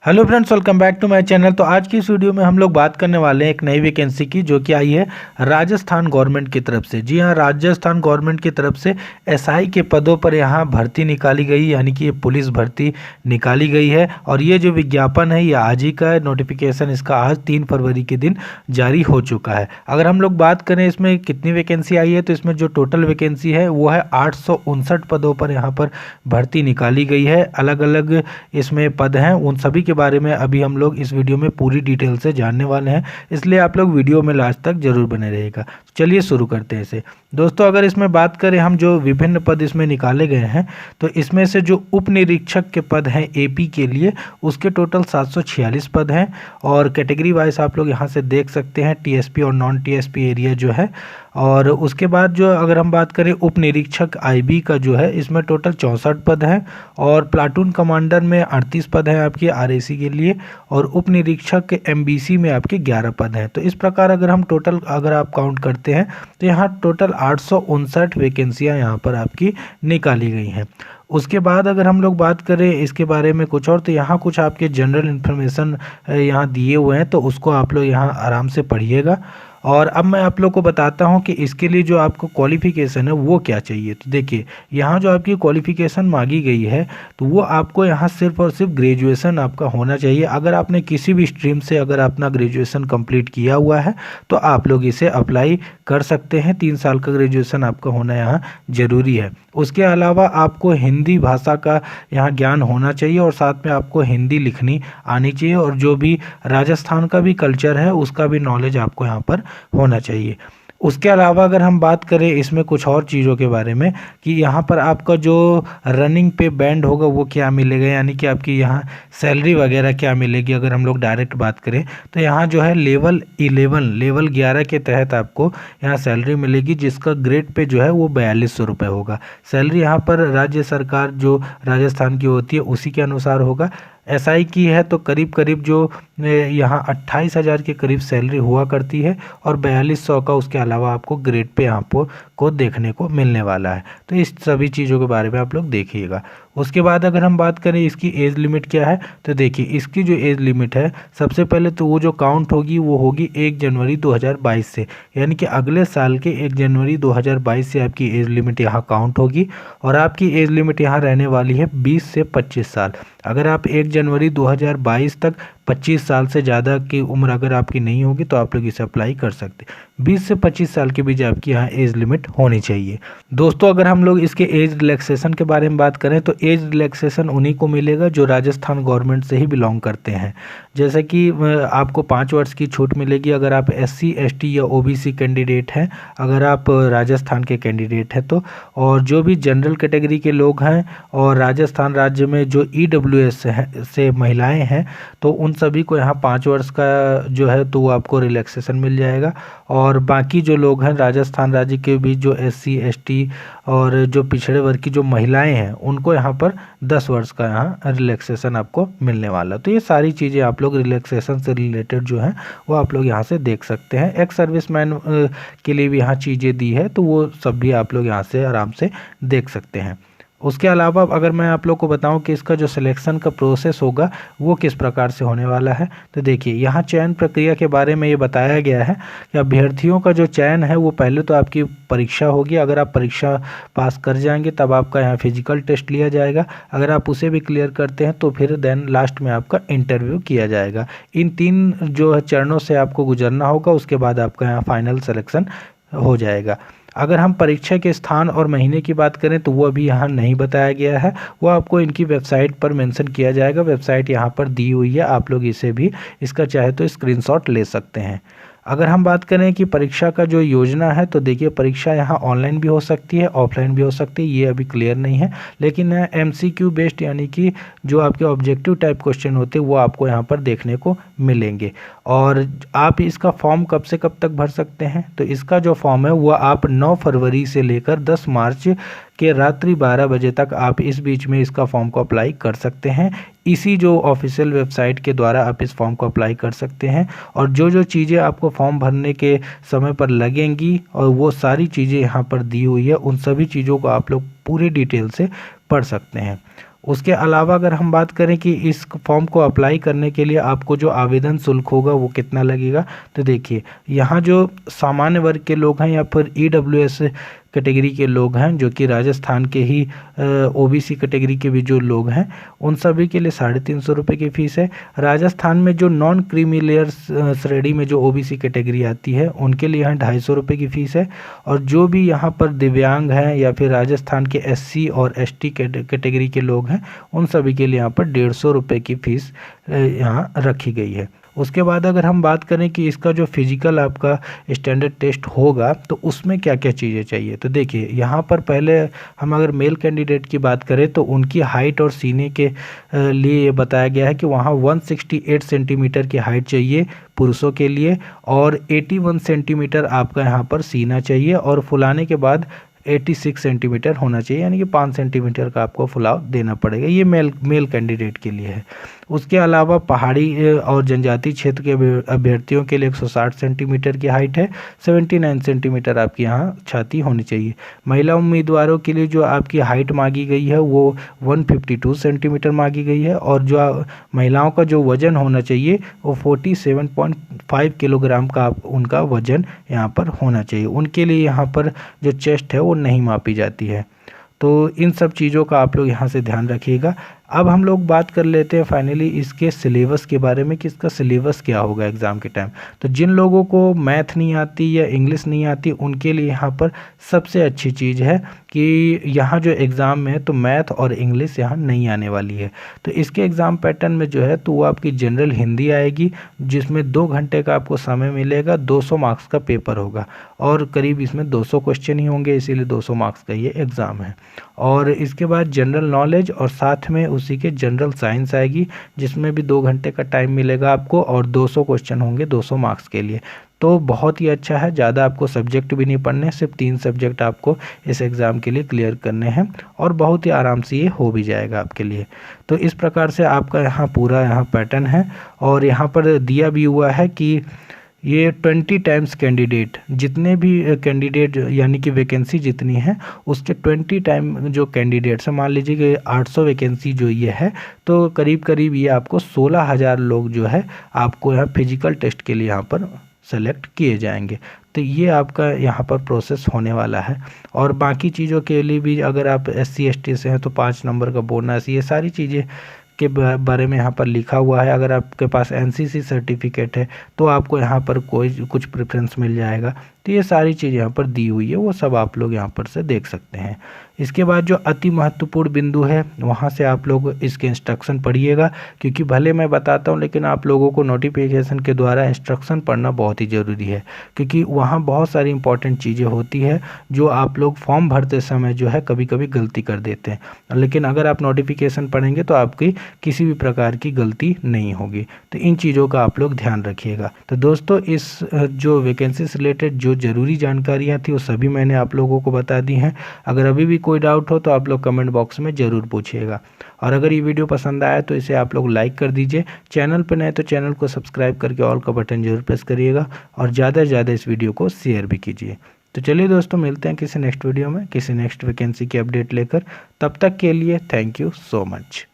Hello friends, welcome back to my channel. तो आज की इस वीडियो में हम लोग बात करने वाले हैं एक नई वैकेंसी की जो कि आई है राजस्थान गवर्नमेंट की तरफ से। जी हाँ, राजस्थान गवर्नमेंट की तरफ से एसआई के पदों पर यहाँ भर्ती निकाली गई, यानी कि ये पुलिस भर्ती निकाली गई है। और ये जो विज्ञापन है ये आज ही का है, नोटिफिकेशन इसका आज 3 फरवरी के दिन जारी हो चुका है। अगर हम लोग बात करें इसमें कितनी वैकेंसी आई है, तो इसमें जो टोटल वैकेंसी है वो है 859 पदों पर यहाँ पर भर्ती निकाली गई है। अलग अलग इसमें पद हैं, उन सभी के बारे में अभी हम लोग इस वीडियो में पूरी डिटेल से जानने वाले हैं, इसलिए आप लोग वीडियो में लास्ट तक जरूर बने रहिएगा। चलिए शुरू करते हैं इसे। दोस्तों, अगर इसमें बात करें हम जो विभिन्न पद इसमें निकाले गए हैं, तो इसमें से जो उप निरीक्षक के पद हैं एपी के लिए, उसके टोटल 746 पद हैं। और कैटेगरी वाइज आप लोग यहाँ से देख सकते हैं टीएसपी और नॉन टीएसपी एरिया जो है। और उसके बाद जो अगर हम बात करें उप निरीक्षक आईबी का जो है, इसमें टोटल 64 पद हैं। और प्लाटून कमांडर में 38 पद हैं आपके आरएसी के लिए। और उप निरीक्षक एमबीसी में आपके 11 पद हैं। तो इस प्रकार अगर हम टोटल अगर आप काउंट करते हैं तो यहाँ टोटल 859 वैकेंसियाँ यहाँ पर आपकी निकाली गई हैं। उसके बाद अगर हम लोग बात करें इसके बारे में कुछ और, तो यहाँ कुछ आपके जनरल इन्फॉर्मेशन यहाँ दिए हुए हैं, तो उसको आप लोग यहाँ आराम से पढ़िएगा। और अब मैं आप लोग को बताता हूँ कि इसके लिए जो आपको क्वालिफ़िकेशन है वो क्या चाहिए। तो देखिए, यहाँ जो आपकी क्वालिफ़िकेशन मांगी गई है तो वो आपको यहाँ सिर्फ और सिर्फ ग्रेजुएशन आपका होना चाहिए। अगर आपने किसी भी स्ट्रीम से अगर अपना ग्रेजुएशन कंप्लीट किया हुआ है तो आप लोग इसे अप्लाई कर सकते हैं। 3 साल का ग्रेजुएशन आपका होना यहाँ ज़रूरी है। उसके अलावा आपको हिंदी भाषा का यहाँ ज्ञान होना चाहिए और साथ में आपको हिंदी लिखनी आनी चाहिए। और जो भी राजस्थान का भी कल्चर है उसका भी नॉलेज आपको यहाँ पर होना चाहिए। उसके अलावा अगर हम बात करें इसमें कुछ और चीज़ों के बारे में कि यहाँ पर आपका जो रनिंग पे बैंड होगा वो क्या मिलेगा, यानी कि आपकी यहाँ सैलरी वगैरह क्या मिलेगी। अगर हम लोग डायरेक्ट बात करें तो यहाँ जो है लेवल 11 के तहत आपको यहाँ सैलरी मिलेगी, जिसका ग्रेड पे जो है वो 4200 रुपये होगा। सैलरी यहाँ पर राज्य सरकार जो राजस्थान की होती है उसी के अनुसार होगा। एसआई की है तो करीब करीब जो यहाँ 28,000 के करीब सैलरी हुआ करती है। और 4200 का उसके अलावा आपको ग्रेड पे यहाँ को देखने को मिलने वाला है। तो इस सभी चीज़ों के बारे में आप लोग देखिएगा। उसके बाद अगर हम बात करें इसकी एज लिमिट क्या है, तो देखिए इसकी जो एज लिमिट है सबसे पहले तो वो जो काउंट होगी वो होगी 1 जनवरी 2022 से, यानी कि अगले साल के 1 जनवरी 2022 से आपकी एज लिमिट यहाँ काउंट होगी। और आपकी एज लिमिट यहाँ रहने वाली है 20 से 25 साल। अगर आप 1 जनवरी 2022 तक 25 साल से ज़्यादा की उम्र अगर आपकी नहीं होगी तो आप लोग इसे अप्लाई कर सकते। 20 से 25 साल के बीच आपकी यहाँ एज लिमिट होनी चाहिए। दोस्तों, अगर हम लोग इसके एज रिलैक्सेशन के बारे में बात करें तो एज रिलैक्सेशन उन्हीं को मिलेगा जो राजस्थान गवर्नमेंट से ही बिलोंग करते हैं। जैसे कि आपको 5 वर्ष की छूट मिलेगी अगर आप SC ST या OBC कैंडिडेट हैं, अगर आप राजस्थान के कैंडिडेट हैं तो। और जो भी जनरल कैटेगरी के लोग हैं और राजस्थान राज्य में जो EWS से महिलाएं हैं तो उन सभी को यहाँ 5 वर्ष का जो है तो वो आपको रिलैक्सेशन मिल जाएगा। और बाकी जो लोग हैं राजस्थान राज्य के बीच जो SC ST और जो पिछड़े वर्ग की जो महिलाएं हैं उनको यहाँ पर 10 वर्ष का यहाँ रिलैक्सेशन आपको मिलने वाला। तो ये सारी चीज़ें आप लोग रिलैक्सेशन से रिलेटेड जो हैं वो आप लोग यहाँ से देख सकते हैं। एक्स सर्विसमैन के लिए भी यहाँ चीज़ें दी है तो वो सब भी आप लोग यहाँ से आराम से देख सकते हैं। उसके अलावा अगर मैं आप लोग को बताऊं कि इसका जो सिलेक्शन का प्रोसेस होगा वो किस प्रकार से होने वाला है, तो देखिए यहाँ चयन प्रक्रिया के बारे में ये बताया गया है कि अभ्यर्थियों का जो चयन है वो पहले तो आपकी परीक्षा होगी। अगर आप परीक्षा पास कर जाएंगे तब आपका यहाँ फिजिकल टेस्ट लिया जाएगा। अगर आप उसे भी क्लियर करते हैं तो फिर देन लास्ट में आपका इंटरव्यू किया जाएगा। इन 3 जो चरणों से आपको गुजरना होगा, उसके बाद आपका यहाँ फाइनल सिलेक्शन हो जाएगा। अगर हम परीक्षा के स्थान और महीने की बात करें तो वो अभी यहाँ नहीं बताया गया है, वो आपको इनकी वेबसाइट पर मेंशन किया जाएगा। वेबसाइट यहाँ पर दी हुई है, आप लोग इसे भी इसका चाहे तो स्क्रीनशॉट ले सकते हैं। अगर हम बात करें कि परीक्षा का जो योजना है तो देखिए परीक्षा यहाँ ऑनलाइन भी हो सकती है, ऑफलाइन भी हो सकती है, ये अभी क्लियर नहीं है। लेकिन MCQ बेस्ड यानी कि जो आपके ऑब्जेक्टिव टाइप क्वेश्चन होते हैं वो आपको यहाँ पर देखने को मिलेंगे। और आप इसका फॉर्म कब से कब तक भर सकते हैं, तो इसका जो फॉर्म है वो आप 9 फरवरी से लेकर 10 मार्च के रात्रि 12 बजे तक आप इस बीच में इसका फॉर्म को अप्लाई कर सकते हैं। इसी जो ऑफिशियल वेबसाइट के द्वारा आप इस फॉर्म को अप्लाई कर सकते हैं। और जो चीज़ें आपको फॉर्म भरने के समय पर लगेंगी और वो सारी चीज़ें यहाँ पर दी हुई है, उन सभी चीज़ों को आप लोग पूरी डिटेल से पढ़ सकते हैं। उसके अलावा अगर हम बात करें कि इस फॉर्म को अप्लाई करने के लिए आपको जो आवेदन शुल्क होगा वो कितना लगेगा, तो देखिए यहाँ जो सामान्य वर्ग के लोग हैं या फिर ईडब्ल्यूएस कैटेगरी के लोग हैं जो कि राजस्थान के ही ओबीसी कैटेगरी के भी जो लोग हैं उन सभी के लिए 350 रुपये की फ़ीस है। राजस्थान में जो नॉन क्रीमी लेयर श्रेणी में जो ओबीसी कैटेगरी आती है उनके लिए यहाँ 250 रुपये की फ़ीस है। और जो भी यहाँ पर दिव्यांग हैं या फिर राजस्थान के एससी और एसटी कैटेगरी के लोग हैं उन सभी के लिए यहाँ पर 150 रुपये की फ़ीस यहाँ रखी गई है। उसके बाद अगर हम बात करें कि इसका जो फिजिकल आपका स्टैंडर्ड टेस्ट होगा तो उसमें क्या क्या चीज़ें चाहिए, तो देखिए यहाँ पर पहले हम अगर मेल कैंडिडेट की बात करें तो उनकी हाइट और सीने के लिए ये बताया गया है कि वहाँ 168 सेंटीमीटर की हाइट चाहिए पुरुषों के लिए और 81 सेंटीमीटर आपका यहाँ पर सीना चाहिए और फुलाने के बाद 86 सेंटीमीटर होना चाहिए, यानी कि 5 सेंटीमीटर का आपको फुलाव देना पड़ेगा। ये मेल कैंडिडेट के लिए है। उसके अलावा पहाड़ी और जनजातीय क्षेत्र के अभ्यर्थियों के लिए 160 सेंटीमीटर की हाइट है, 79 सेंटीमीटर आपकी यहाँ छाती होनी चाहिए। महिला उम्मीदवारों के लिए जो आपकी हाइट मांगी गई है वो 152 सेंटीमीटर मांगी गई है और जो महिलाओं का जो वजन होना चाहिए वो 47.5 किलोग्राम का उनका वजन यहाँ पर होना चाहिए। उनके लिए यहाँ पर जो चेस्ट है वो नहीं मापी जाती है। तो इन सब चीज़ों का आप लोग यहाँ से ध्यान रखिएगा। अब हम लोग बात कर लेते हैं फाइनली इसके सिलेबस के बारे में कि इसका सिलेबस क्या होगा एग्ज़ाम के टाइम। तो जिन लोगों को मैथ नहीं आती या इंग्लिश नहीं आती उनके लिए यहाँ पर सबसे अच्छी चीज़ है कि यहाँ जो एग्ज़ाम में है तो मैथ और इंग्लिश यहाँ नहीं आने वाली है। तो इसके एग्ज़ाम पैटर्न में जो है तो वो आपकी जनरल हिंदी आएगी जिसमें 2 घंटे का आपको समय मिलेगा, 200 मार्क्स का पेपर होगा और करीब इसमें 200 क्वेश्चन ही होंगे, इसीलिए 200 मार्क्स का ये एग्ज़ाम है। और इसके बाद जनरल नॉलेज और साथ में उसी के जनरल साइंस आएगी जिसमें भी 2 घंटे का टाइम मिलेगा आपको और 200 क्वेश्चन होंगे 200 मार्क्स के लिए। तो बहुत ही अच्छा है, ज़्यादा आपको सब्जेक्ट भी नहीं पढ़ने, सिर्फ 3 सब्जेक्ट आपको इस एग्ज़ाम के लिए क्लियर करने हैं और बहुत ही आराम से ये हो भी जाएगा आपके लिए। तो इस प्रकार से आपका यहाँ पूरा यहाँ पैटर्न है और यहाँ पर दिया भी हुआ है कि ये 20 टाइम्स कैंडिडेट, जितने भी कैंडिडेट यानी कि वैकेंसी जितनी है उसके 20 टाइम जो कैंडिडेट्स हैं, मान लीजिए कि 800 वैकेंसी जो ये है तो करीब करीब ये आपको 16,000 लोग जो है आपको यहाँ फिजिकल टेस्ट के लिए यहाँ पर सेलेक्ट किए जाएंगे। तो ये आपका यहाँ पर प्रोसेस होने वाला है। और बाकी चीज़ों के लिए भी अगर आप SC ST से हैं तो 5 नंबर का बोनस, ये सारी चीज़ें के बारे में यहाँ पर लिखा हुआ है। अगर आपके पास NCC सर्टिफिकेट है तो आपको यहाँ पर कुछ प्रेफरेंस मिल जाएगा। तो ये सारी चीज़ यहाँ पर दी हुई है, वो सब आप लोग यहाँ पर से देख सकते हैं। इसके बाद जो अति महत्वपूर्ण बिंदु है वहाँ से आप लोग इसके इंस्ट्रक्शन पढ़िएगा, क्योंकि भले मैं बताता हूँ लेकिन आप लोगों को नोटिफिकेशन के द्वारा इंस्ट्रक्शन पढ़ना बहुत ही ज़रूरी है, क्योंकि वहाँ बहुत सारी इंपॉर्टेंट चीज़ें होती है जो आप लोग फॉर्म भरते समय जो है कभी कभी गलती कर देते हैं। लेकिन अगर आप नोटिफिकेशन पढ़ेंगे तो आपकी किसी भी प्रकार की गलती नहीं होगी। तो इन चीज़ों का आप लोग ध्यान रखिएगा। तो दोस्तों इस जो वैकेंसी से रिलेटेड जो ज़रूरी जानकारियाँ थी वो सभी मैंने आप लोगों को बता दी हैं। अगर अभी भी कोई डाउट हो तो आप लोग कमेंट बॉक्स में ज़रूर पूछिएगा। और अगर ये वीडियो पसंद आया तो इसे आप लोग लाइक कर दीजिए। चैनल पर नए तो चैनल को सब्सक्राइब करके ऑल का बटन जरूर प्रेस करिएगा और ज़्यादा से ज़्यादा इस वीडियो को शेयर भी कीजिए। तो चलिए दोस्तों, मिलते हैं किसी नेक्स्ट वीडियो में किसी नेक्स्ट वैकेंसी की अपडेट लेकर। तब तक के लिए थैंक यू सो मच।